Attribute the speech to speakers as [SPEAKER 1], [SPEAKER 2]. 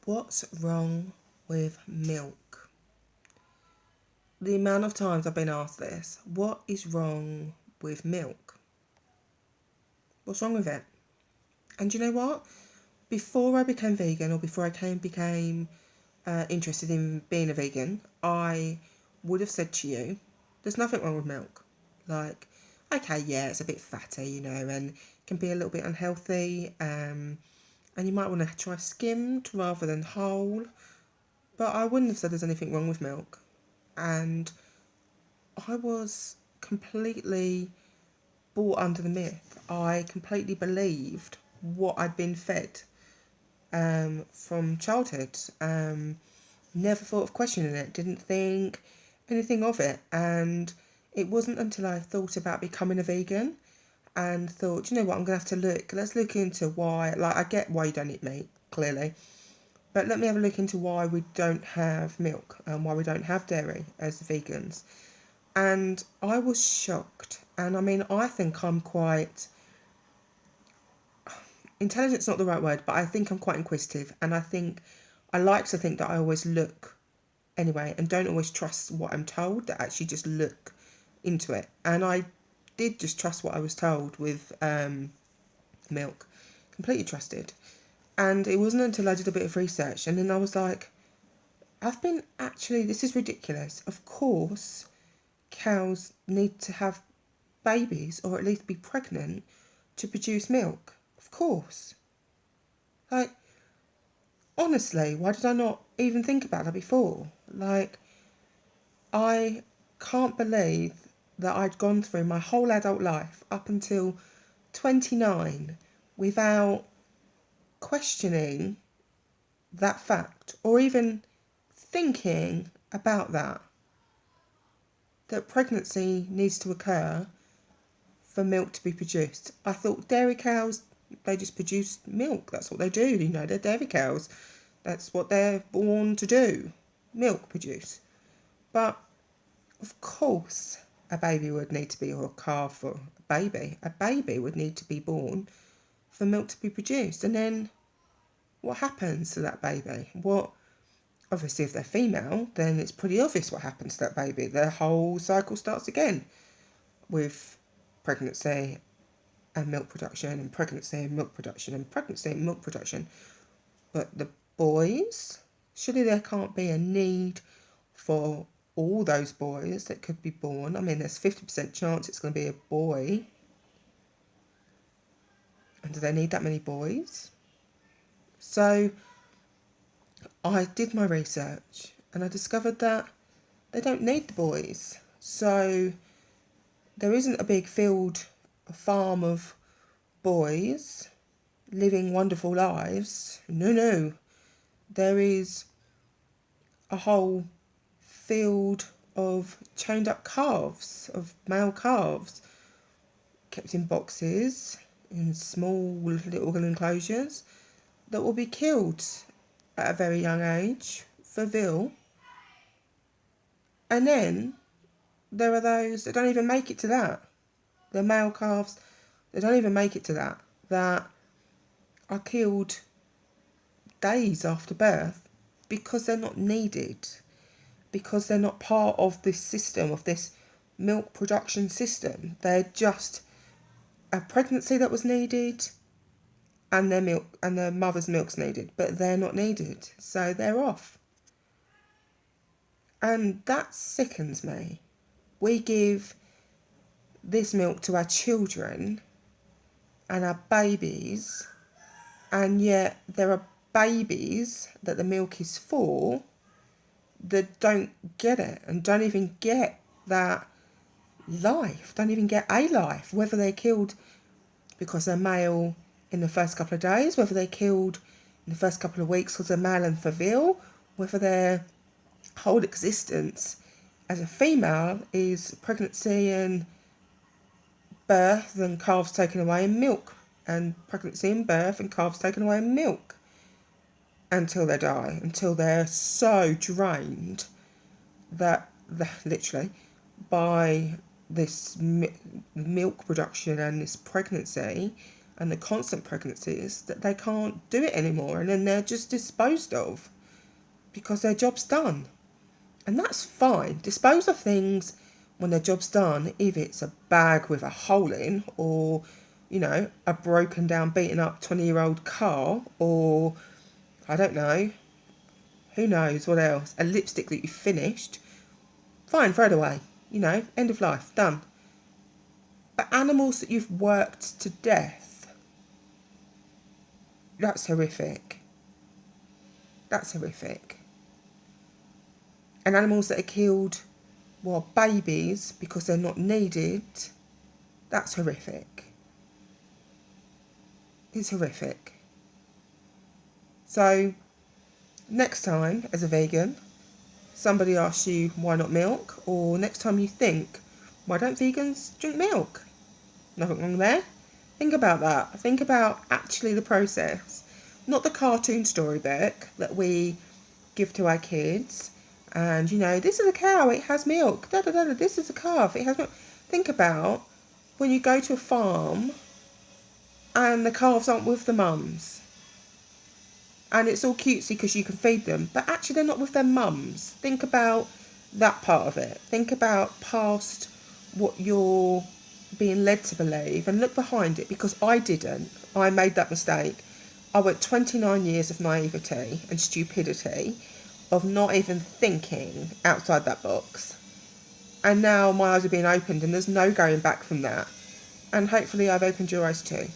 [SPEAKER 1] What's wrong with milk? The amount of times I've been asked this, what is wrong with milk? What's wrong with it? And you know what? Before I became vegan, or before I became interested in being a vegan, I would have said to you, there's nothing wrong with milk. Like, okay, yeah, it's a bit fatty, and can be a little bit unhealthy. And you might want to try skimmed rather than whole. But I wouldn't have said there's anything wrong with milk. And I was completely brought under the myth. I completely believed what I'd been fed from childhood. Never thought of questioning it, didn't think anything of it. And it wasn't until I thought about becoming a vegan and thought, you know what, I'm going to have to let's look into why. Like, I get why you don't eat meat, clearly. But let me have a look into why we don't have milk and why we don't have dairy as vegans. And I was shocked. And I mean, I think I'm quite intelligent's not the right word, but I think I'm quite inquisitive, and I like to think that I always look anyway and don't always trust what I'm told, that actually just look into it. And I did just trust what I was told with milk, completely trusted. And it wasn't until I did a bit of research and then I was like, this is ridiculous. Of course, cows need to have babies or at least be pregnant to produce milk. Of course. Like, honestly, why did I not even think about that before? Like, I can't believe that I'd gone through my whole adult life up until 29 without questioning that fact or even thinking about that pregnancy needs to occur for milk to be produced. I thought dairy cows, they just produce milk. That's what they do, they're dairy cows. That's what they're born to do, milk produce. But of course a baby would need to be, or a calf or a baby would need to be born for milk to be produced. And then what happens to that baby? Obviously if they're female, then it's pretty obvious what happens to that baby. Their whole cycle starts again with pregnancy and milk production and pregnancy and milk production and pregnancy and milk production. But the boys, surely there can't be a need for all those boys that could be born. I mean, there's 50% chance it's going to be a boy. And do they need that many boys? So I did my research and I discovered that they don't need the boys. So there isn't a big field, a farm of boys living wonderful lives. No. There is a whole field of chained up calves, of male calves, kept in boxes, in small little enclosures, that will be killed at a very young age for veal. And then there are those that don't even make it to that. The male calves that don't even make it to that are killed days after birth because they're not needed, because they're not part of this system, of this milk production system. They're just a pregnancy that was needed and their milk and their mother's milk's needed, but they're not needed, so they're off. And that sickens me. We give this milk to our children and our babies, and yet there are babies that the milk is for that don't get it and don't even get that life, don't even get a life, whether they're killed because they're male in the first couple of days, whether they're killed in the first couple of weeks because they're male and for veal, whether their whole existence as a female is pregnancy and birth and calves taken away and milk, and pregnancy and birth and calves taken away and milk until they die, until they're so drained that literally by this milk production and this pregnancy and the constant pregnancies that they can't do it anymore, and then they're just disposed of because their job's done. And that's fine. Dispose of things when their job's done, if it's a bag with a hole in, or, you know, a broken down, beaten up 20-year-old car, or, I don't know, who knows what else, a lipstick that you finished, fine, throw it away. You know, end of life, done. But animals that you've worked to death, that's horrific. That's horrific. And animals that are killed while babies because they're not needed, that's horrific. It's horrific. So, next time, as a vegan, somebody asks you why not milk, or next time you think, why don't vegans drink milk? Nothing wrong there. Think about that. Think about actually the process, not the cartoon storybook that we give to our kids. And, you know, this is a cow, it has milk. Da, da, da, da. This is a calf, it has milk. Think about when you go to a farm and the calves aren't with the mums. And it's all cutesy because you can feed them. But actually they're not with their mums. Think about that part of it. Think about past what you're being led to believe and look behind it, because I didn't. I made that mistake. I went 29 years of naivety and stupidity of not even thinking outside that box. And now my eyes are being opened and there's no going back from that. And hopefully I've opened your eyes too.